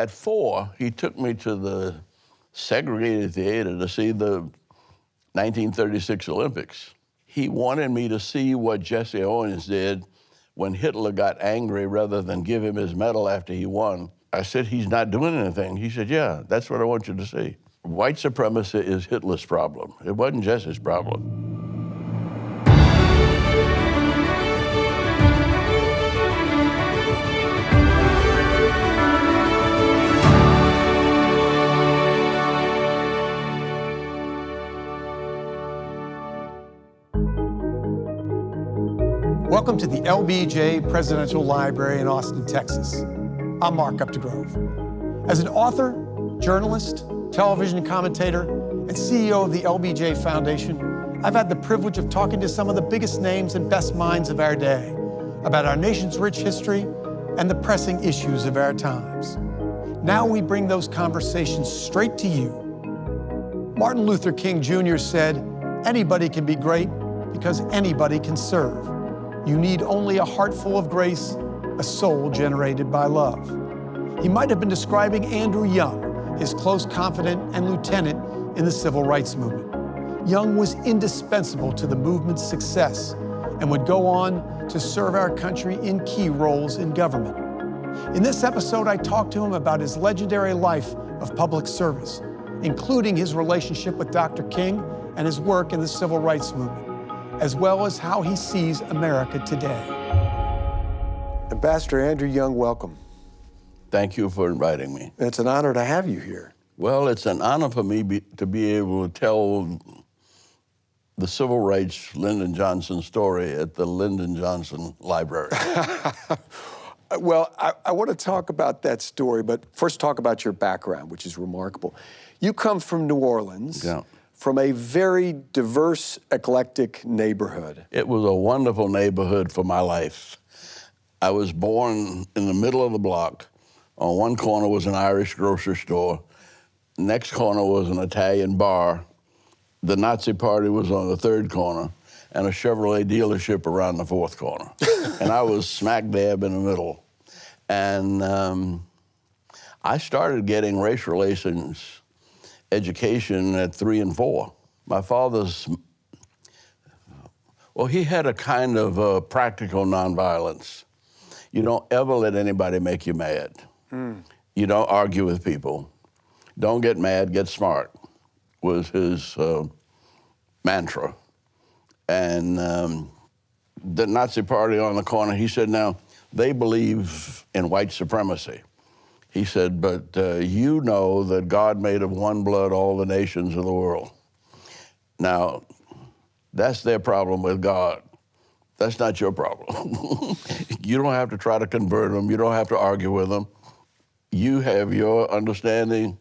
At 4, he took me to the segregated theater to see the 1936 Olympics. He wanted me to see what Jesse Owens did when Hitler got angry rather than give him his medal after he won. I said, he's not doing anything. He said, yeah, that's what I want you to see. White supremacy is Hitler's problem. It wasn't Jesse's problem. Welcome to the LBJ Presidential Library in Austin, Texas. I'm Mark Updegrove. As an author, journalist, television commentator, and CEO of the LBJ Foundation, I've had the privilege of talking to some of the biggest names and best minds of our day about our nation's rich history and the pressing issues of our times. Now we bring those conversations straight to you. Martin Luther King Jr. said, "Anybody can be great because anybody can serve. You need only a heart full of grace, a soul generated by love." He might have been describing Andrew Young, his close confidant and lieutenant in the civil rights movement. Young was indispensable to the movement's success and would go on to serve our country in key roles in government. In this episode, I talked to him about his legendary life of public service, including his relationship with Dr. King and his work in the civil rights movement, as well as how he sees America today. Ambassador Andrew Young, welcome. Thank you for inviting me. It's an honor to have you here. Well, it's an honor for me to be able to tell the civil rights Lyndon Johnson story at the Lyndon Johnson Library. Well, I want to talk about that story, but first talk about your background, which is remarkable. You come from New Orleans. Yeah. From a very diverse, eclectic neighborhood. It was a wonderful neighborhood for my life. I was born in the middle of the block. On one corner was an Irish grocery store. Next corner was an Italian bar. The Nazi Party was on the third corner, and a Chevrolet dealership around the fourth corner. And I was smack dab in the middle. And I started getting race relations education at 3 and 4. My father's, well, he had a kind of practical nonviolence. You don't ever let anybody make you mad. You don't argue with people. Don't get mad, get smart, was his mantra. And the Nazi Party on the corner, he said, now, they believe in white supremacy. He said, but you know that God made of one blood all the nations of the world. Now, that's their problem with God. That's not your problem. You don't have to try to convert them. You don't have to argue with them. You have your understanding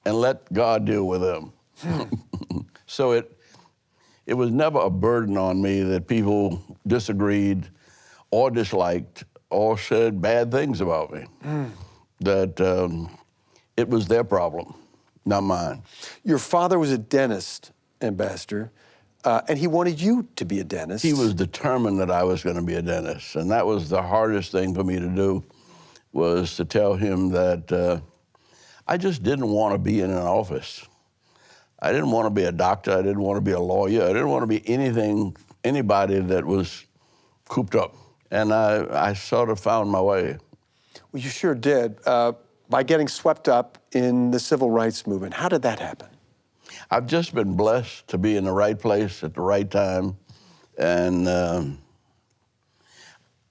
and let God deal with them. So it was never a burden on me that people disagreed or disliked or said bad things about me. That it was their problem, not mine. Your father was a dentist, Ambassador, and he wanted you to be a dentist. He was determined that I was going to be a dentist, and that was the hardest thing for me to do, was to tell him that I just didn't want to be in an office. I didn't want to be a doctor. I didn't want to be a lawyer. I didn't want to be anybody that was cooped up. And I sort of found my way. Well, you sure did, by getting swept up in the civil rights movement. How did that happen? I've just been blessed to be in the right place at the right time, and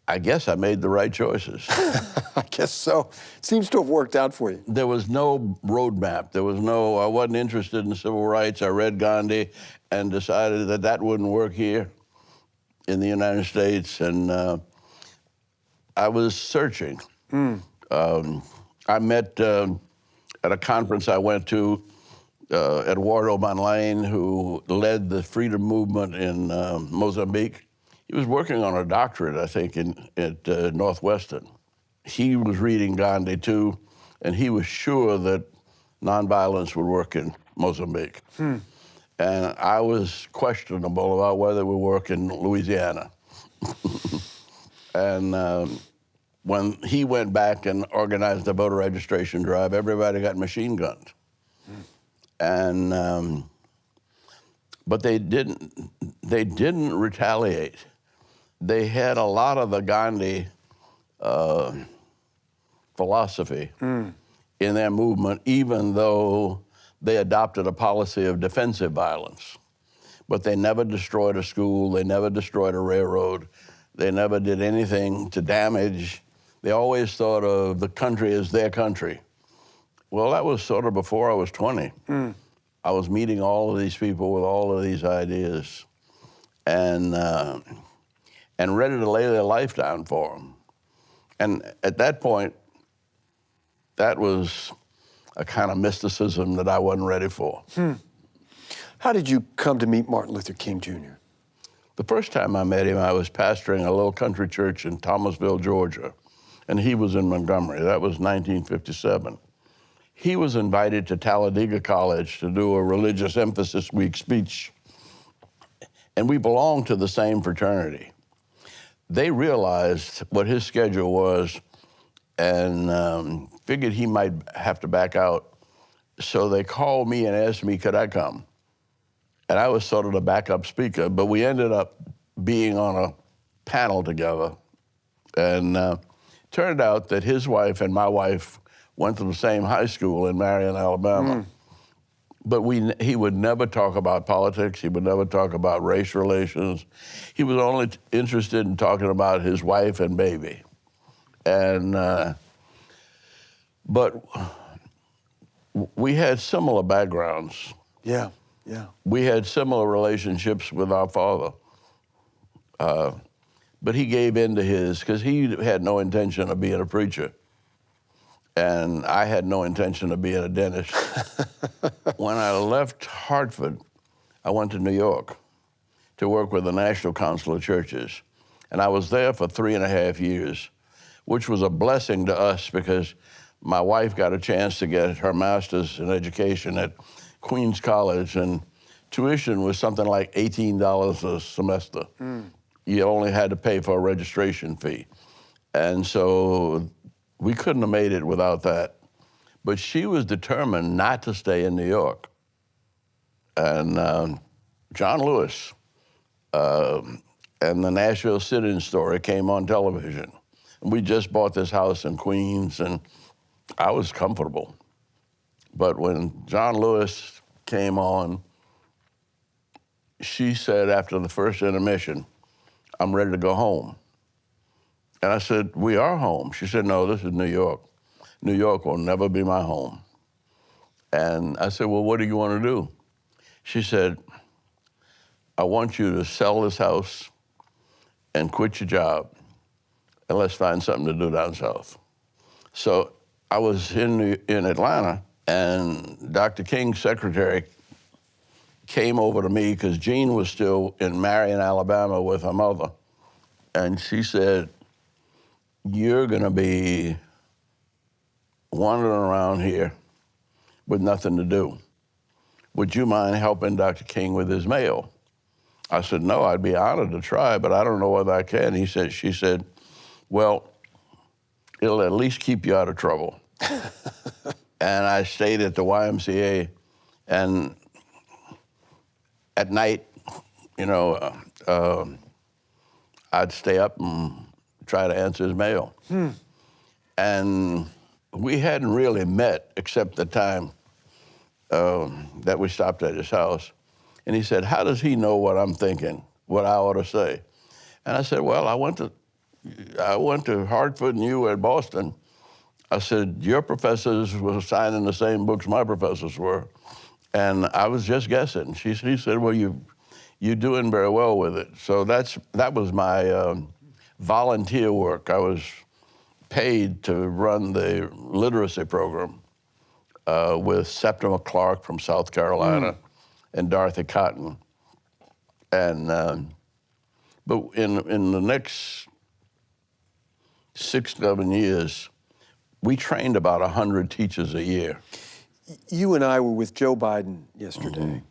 I guess I made the right choices. I guess so. Seems to have worked out for you. There was no roadmap. I wasn't interested in civil rights. I read Gandhi and decided that that wouldn't work here in the United States, and I was searching. I met at a conference I went to Eduardo Banlain, who led the freedom movement in Mozambique. He was working on a doctorate, I think, at Northwestern. He was reading Gandhi too, and he was sure that nonviolence would work in Mozambique. And I was questionable about whether it would work in Louisiana. And when he went back and organized the voter registration drive, everybody got machine guns. And, but they didn't retaliate. They had a lot of the Gandhi philosophy in their movement, even though they adopted a policy of defensive violence. But they never destroyed a school, they never destroyed a railroad, they never did anything to damage. They always thought of the country as their country. Well, that was sort of before I was 20. I was meeting all of these people with all of these ideas and ready to lay their life down for them. And at that point, that was a kind of mysticism that I wasn't ready for. How did you come to meet Martin Luther King Jr.? The first time I met him, I was pastoring a little country church in Thomasville, Georgia, and he was in Montgomery. That was 1957. He was invited to Talladega College to do a religious emphasis week speech, and we belonged to the same fraternity. They realized what his schedule was and figured he might have to back out, so they called me and asked me, could I come? And I was sort of the backup speaker, but we ended up being on a panel together. And turned out that his wife and my wife went to the same high school in Marion, Alabama. But he would never talk about politics. He would never talk about race relations. He was only interested in talking about his wife and baby. And, but we had similar backgrounds. Yeah. We had similar relationships with our father. But he gave in to his, because he had no intention of being a preacher. And I had no intention of being a dentist. When I left Hartford, I went to New York to work with the National Council of Churches. And I was there for 3.5 years, which was a blessing to us because my wife got a chance to get her master's in education at Queens College, and tuition was something like $18 a semester. You only had to pay for a registration fee. And so we couldn't have made it without that. But she was determined not to stay in New York. And John Lewis and the Nashville Sit-In Story came on television. And we just bought this house in Queens, and I was comfortable. But when John Lewis came on, she said after the first intermission, I'm ready to go home. And I said, we are home. She said, no, this is New York. New York will never be my home. And I said, well, what do you want to do? She said, I want you to sell this house and quit your job, and let's find something to do down south. So I was in Atlanta, and Dr. King's secretary came over to me because Jean was still in Marion, Alabama with her mother. And she said, you're gonna be wandering around here with nothing to do. Would you mind helping Dr. King with his mail? I said, no, I'd be honored to try, but I don't know whether I can. She said, well, it'll at least keep you out of trouble. And I stayed at the YMCA, and at night, you know, I'd stay up and try to answer his mail. And we hadn't really met except the time that we stopped at his house. And he said, how does he know what I'm thinking, what I ought to say? And I said, well, I went to Hartford and you were at Boston. I said, your professors were signing the same books my professors were. And I was just guessing. He said, well, you're doing very well with it. So that was my volunteer work. I was paid to run the literacy program with Septima Clark from South Carolina and Dorothy Cotton. And but in the next 6-7 years, we trained about 100 teachers a year. You and I were with Joe Biden yesterday,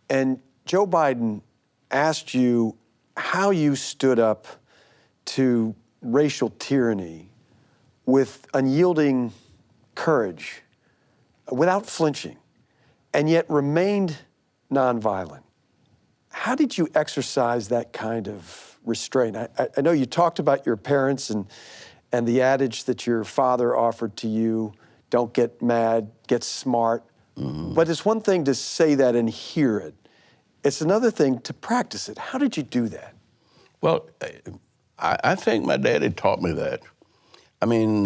and Joe Biden asked you how you stood up to racial tyranny with unyielding courage, without flinching, and yet remained nonviolent. How did you exercise that kind of restraint? I know you talked about your parents and the adage that your father offered to you, don't get mad, get smart. Mm-hmm. But it's one thing to say that and hear it. It's another thing to practice it. How did you do that? Well, I think my daddy taught me that. I mean,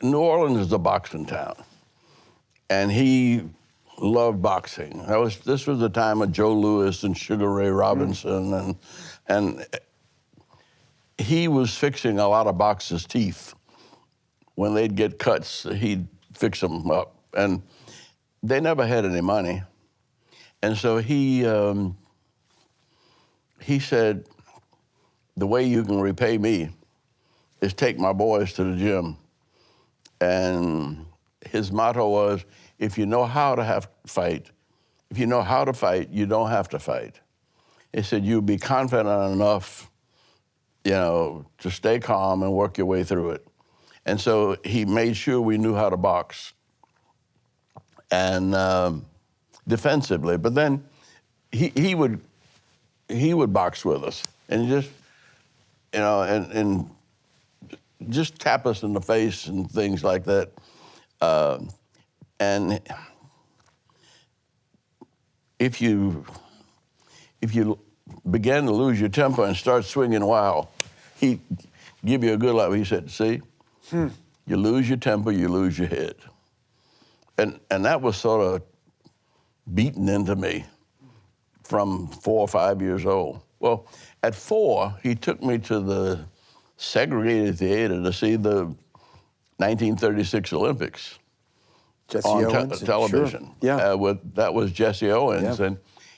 New Orleans is a boxing town, and he loved boxing. This was the time of Joe Louis and Sugar Ray Robinson, and he was fixing a lot of boxers' teeth. When they'd get cuts, he'd fix them up, and they never had any money. And so he said, the way you can repay me is take my boys to the gym. And his motto was, if you know how to fight, you don't have to fight. He said, you'll be confident enough, to stay calm and work your way through it. And so he made sure we knew how to box, and defensively. But then he would box with us, and just, and just tap us in the face and things like that. And if you begin to lose your temper and start swinging wild, he'd give you a good laugh. He said, see, you lose your temper, you lose your head. And that was sort of beaten into me from 4 or 5 years old. Well, at 4, he took me to the segregated theater to see the 1936 Olympics. Jesse on Owens, television. Sure. Yeah. That was Jesse Owens. Yeah. And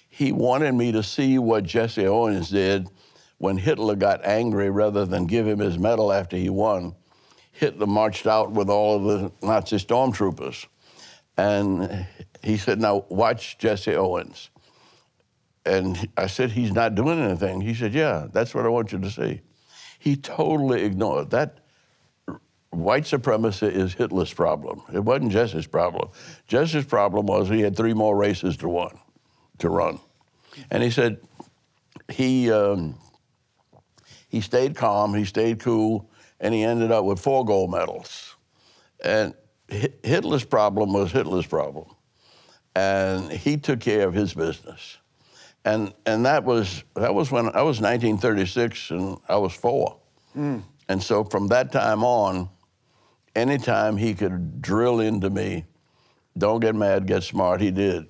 he wanted me to see what Jesse Owens did when Hitler got angry. Rather than give him his medal after he won, Hitler marched out with all of the Nazi stormtroopers. And he said, now watch Jesse Owens. And I said, he's not doing anything. He said, yeah, that's what I want you to see. He totally ignored that. White supremacy is Hitler's problem. It wasn't Jesse's problem. Jesse's problem was he had 3 more races to run. And he said he stayed calm, he stayed cool, and he ended up with 4 gold medals. And Hitler's problem was Hitler's problem. And he took care of his business. And that was when I was 1936 and I was 4. And so from that time on, anytime he could drill into me, don't get mad, get smart, he did.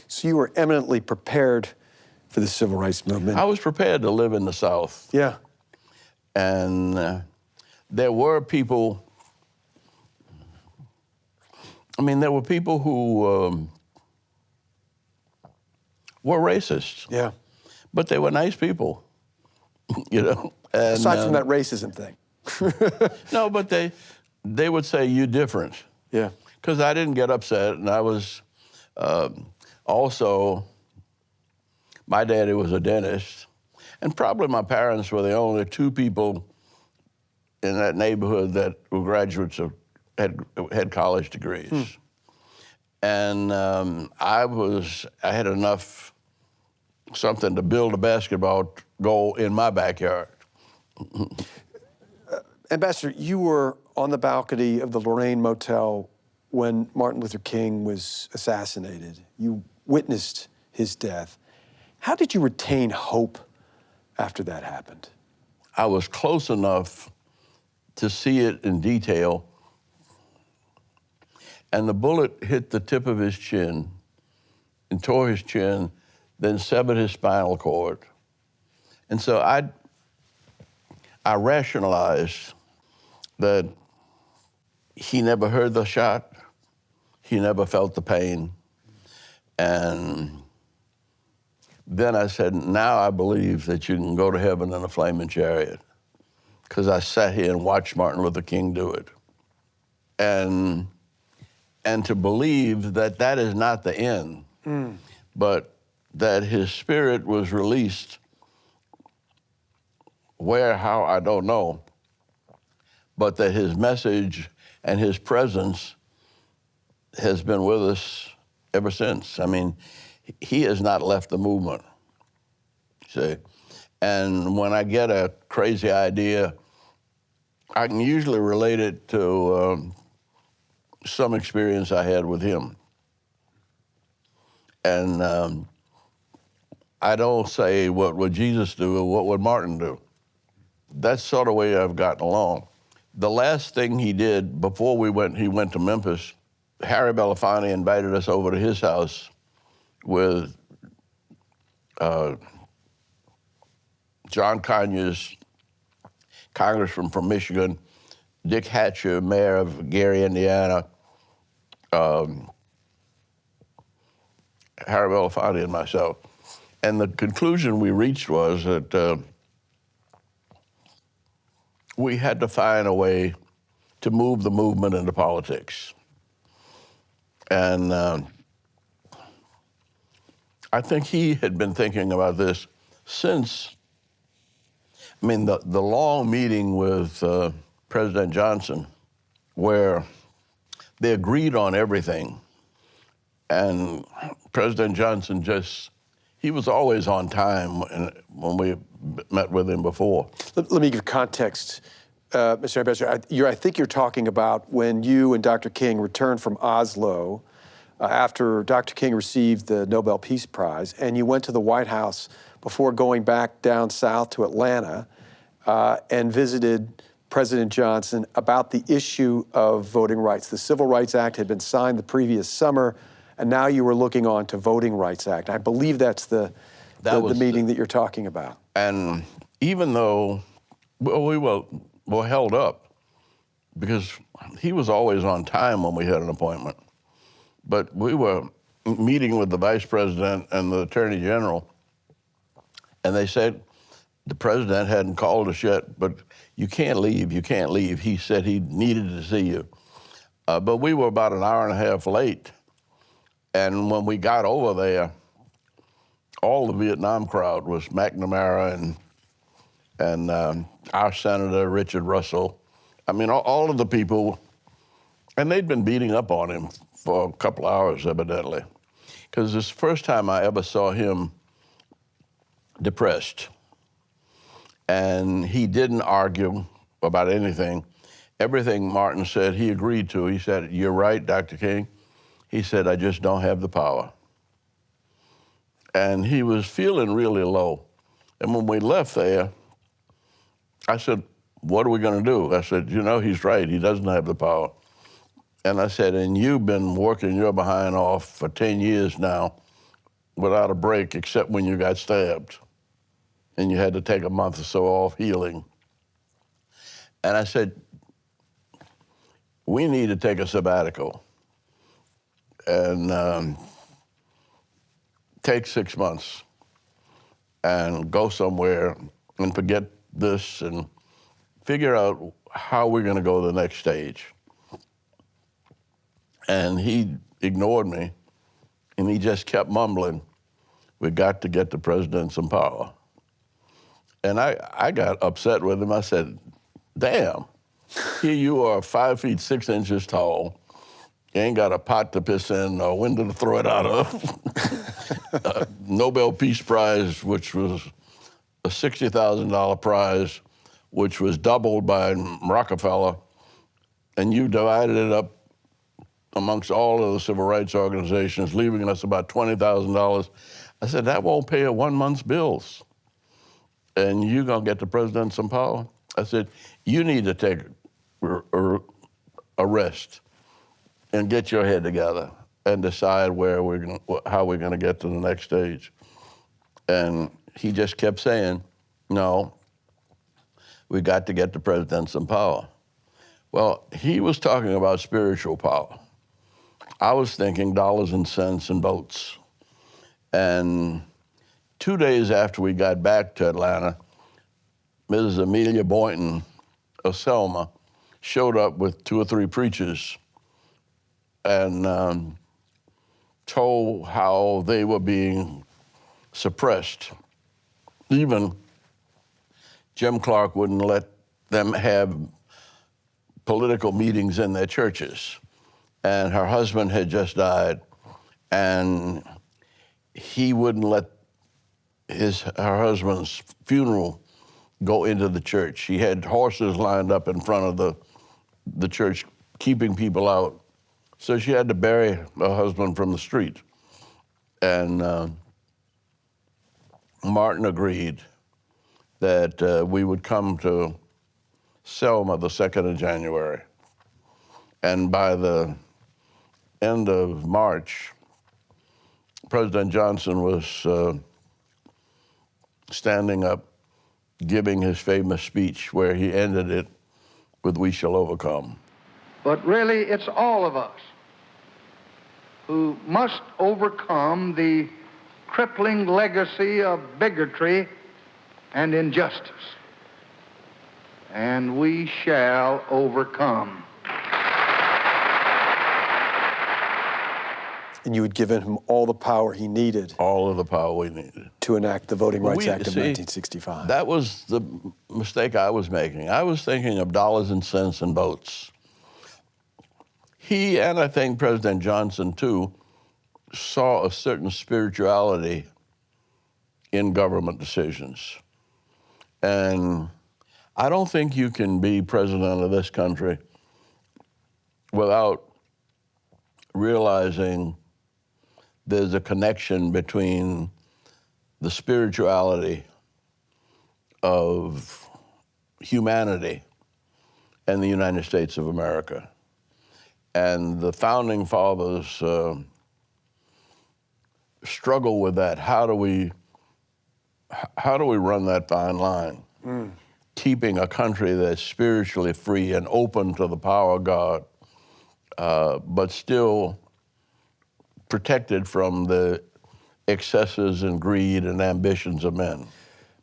So you were eminently prepared for the civil rights movement. I was prepared to live in the South. Yeah. And there were people, there were people who were racist. Yeah. But they were nice people, And, aside from that racism thing. No, but they would say, you different. Yeah. Because I didn't get upset, and I was also, my daddy was a dentist, and probably my parents were the only 2 people in that neighborhood that were graduates of, had college degrees. And I had enough something to build a basketball goal in my backyard. Ambassador, you were on the balcony of the Lorraine Motel when Martin Luther King was assassinated. You witnessed his death. How did you retain hope after that happened? I was close enough to see it in detail, and the bullet hit the tip of his chin and tore his chin, then severed his spinal cord. And so I rationalized that he never heard the shot, he never felt the pain. And then I said, now I believe that you can go to heaven in a flaming chariot, because I sat here and watched Martin Luther King do it. And to believe that that is not the end, but that his spirit was released, where, how, I don't know, but that his message and his presence has been with us ever since. I mean, he has not left the movement, see? And when I get a crazy idea, I can usually relate it to some experience I had with him. And I don't say, what would Jesus do or what would Martin do? That's sort of the way I've gotten along. The last thing he did before he went to Memphis, Harry Belafonte invited us over to his house with John Conyers, congressman from Michigan, Dick Hatcher, mayor of Gary, Indiana, Harry Belafonte and myself. And the conclusion we reached was that we had to find a way to move the movement into politics. And I think he had been thinking about this since, I mean, the long meeting with President Johnson, where they agreed on everything. And President Johnson he was always on time when we met with him before. Let me give context, Mr. Ambassador. I think you're talking about when you and Dr. King returned from Oslo after Dr. King received the Nobel Peace Prize, and you went to the White House before going back down south to Atlanta and visited President Johnson about the issue of voting rights. The Civil Rights Act had been signed the previous summer, and now you were looking on to Voting Rights Act. I believe that's the meeting that you're talking about. And even though we were held up, because he was always on time when we had an appointment, but we were meeting with the Vice President and the Attorney General, and they said the President hadn't called us yet, but you can't leave, you can't leave. He said he needed to see you. But we were about an hour and a half late. And when we got over there, all the Vietnam crowd was McNamara and our Senator, Richard Russell. I mean, all of the people, and they'd been beating up on him for a couple hours, evidently. Because this first time I ever saw him depressed. And he didn't argue about anything. Everything Martin said, he agreed to. He said, "You're right, Dr. King." He said, "I just don't have the power." And he was feeling really low. And when we left there, I said, "What are we going to do?" I said, "You know, he's right. He doesn't have the power." And I said, "And you've been working your behind off for 10 years now without a break, except when you got stabbed. And you had to take a month or so off healing." And I said, "We need to take a sabbatical and take 6 months and go somewhere and forget this and figure out how we're going to go to the next stage." And he ignored me, and he just kept mumbling, "We got to get the president some power." And I got upset with him. I said, "Damn, here you are 5 feet 6 inches tall. You ain't got a pot to piss in or a window to throw it out of. Nobel Peace Prize, which was a $60,000 prize, which was doubled by Rockefeller, and you divided it up amongst all of the civil rights organizations, leaving us about $20,000. I said, "That won't pay a 1 month's bills. And you gonna get the president some power?" I said, "You need to take a rest and get your head together and decide how we're gonna get to the next stage." And he just kept saying, "No, we got to get the president some power." Well, he was talking about spiritual power. I was thinking dollars and cents and votes. And 2 days after we got back to Atlanta, Mrs. Amelia Boynton of Selma showed up with 2 or 3 preachers and told how they were being suppressed. Even Jim Clark wouldn't let them have political meetings in their churches. And her husband had just died, and he wouldn't let her husband's funeral go into the church. He had horses lined up in front of the church, keeping people out. So she had to bury her husband from the street. And Martin agreed that we would come to Selma the 2nd of January. And by the end of March, President Johnson was standing up, giving his famous speech where he ended it with, "We shall overcome." But really, it's all of us who must overcome the crippling legacy of bigotry and injustice. And we shall overcome. And you had given him all the power he needed. All of the power we needed. To enact the Voting Rights Act of 1965. That was the mistake I was making. I was thinking of dollars and cents and votes. He, and I think President Johnson too, saw a certain spirituality in government decisions. And I don't think you can be president of this country without realizing there's a connection between the spirituality of humanity and the United States of America. And the founding fathers struggle with that. How do we run that fine line? Keeping a country that's spiritually free and open to the power of God, but still protected from the excesses and greed and ambitions of men.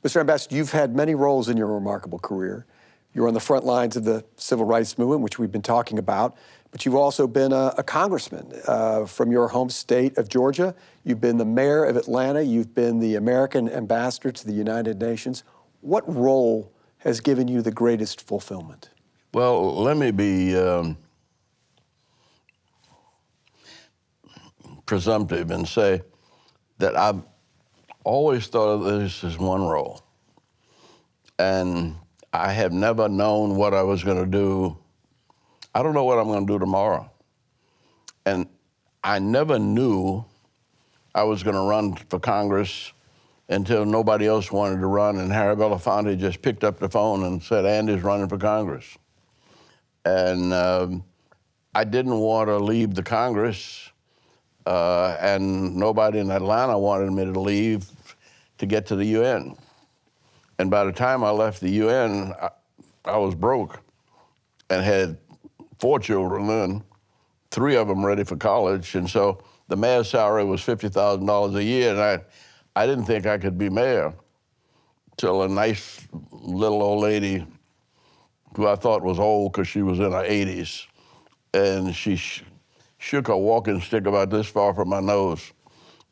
Mr. Ambassador, you've had many roles in your remarkable career. You're on the front lines of the civil rights movement, which we've been talking about, but you've also been a congressman from your home state of Georgia. You've been the mayor of Atlanta. You've been the American ambassador to the United Nations. What role has given you the greatest fulfillment? Well, let me be presumptive and say that I've always thought of this as one role. And I have never known what I was going to do. I don't know what I'm going to do tomorrow. And I never knew I was going to run for Congress until nobody else wanted to run, and Harry Belafonte just picked up the phone and said, "Andy's running for Congress." And I didn't want to leave the Congress, and nobody in Atlanta wanted me to leave to get to the UN. And by the time I left the UN, I was broke and had 4 children then, 3 of them ready for college. And so the mayor's salary was $50,000 a year, and I didn't think I could be mayor till a nice little old lady who I thought was old because she was in her 80s, and she shook her walking stick about this far from my nose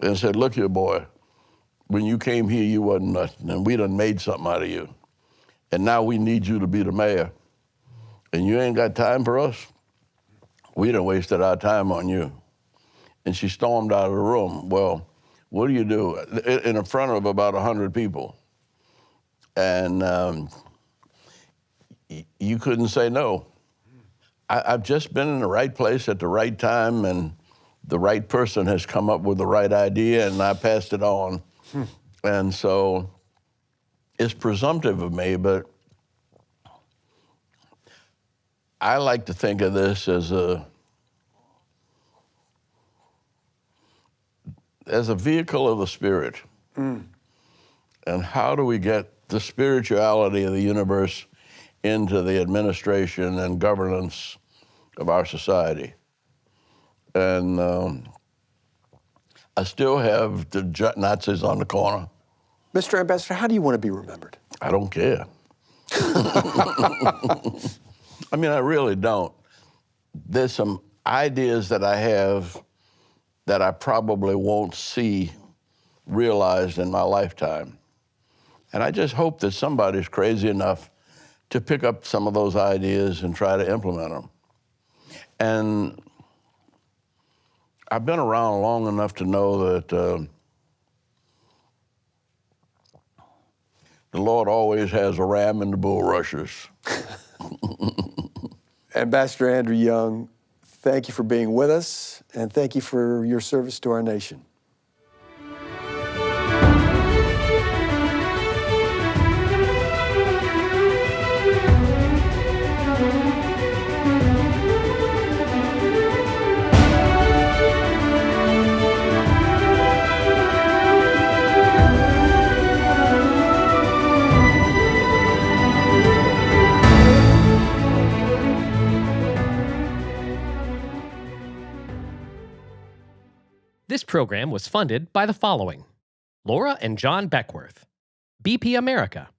and said, "Look here, boy, when you came here, you wasn't nothing, and we done made something out of you. And now we need you to be the mayor. And you ain't got time for us? We done wasted our time on you." And she stormed out of the room. Well, what do you do? In front of about 100 people. And you couldn't say no. I've just been in the right place at the right time, and the right person has come up with the right idea, and I passed it on. And so it's presumptive of me, but I like to think of this as a vehicle of the Spirit. And how do we get the spirituality of the universe into the administration and governance of our society? And I still have the Nazis on the corner. Mr. Ambassador, how do you want to be remembered? I don't care. I mean, I really don't. There's some ideas that I have that I probably won't see realized in my lifetime. And I just hope that somebody's crazy enough to pick up some of those ideas and try to implement them. And I've been around long enough to know that the Lord always has a ram in the bulrushes. Ambassador Andrew Young, thank you for being with us, and thank you for your service to our nation. This program was funded by the following: Laura and John Beckworth, BP America,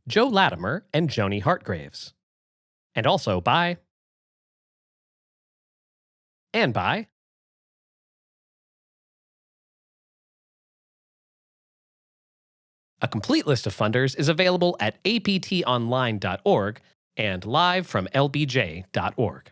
Joe Latimer and Joni Hartgraves, and also by A complete list of funders is available at aptonline.org and live from lbj.org.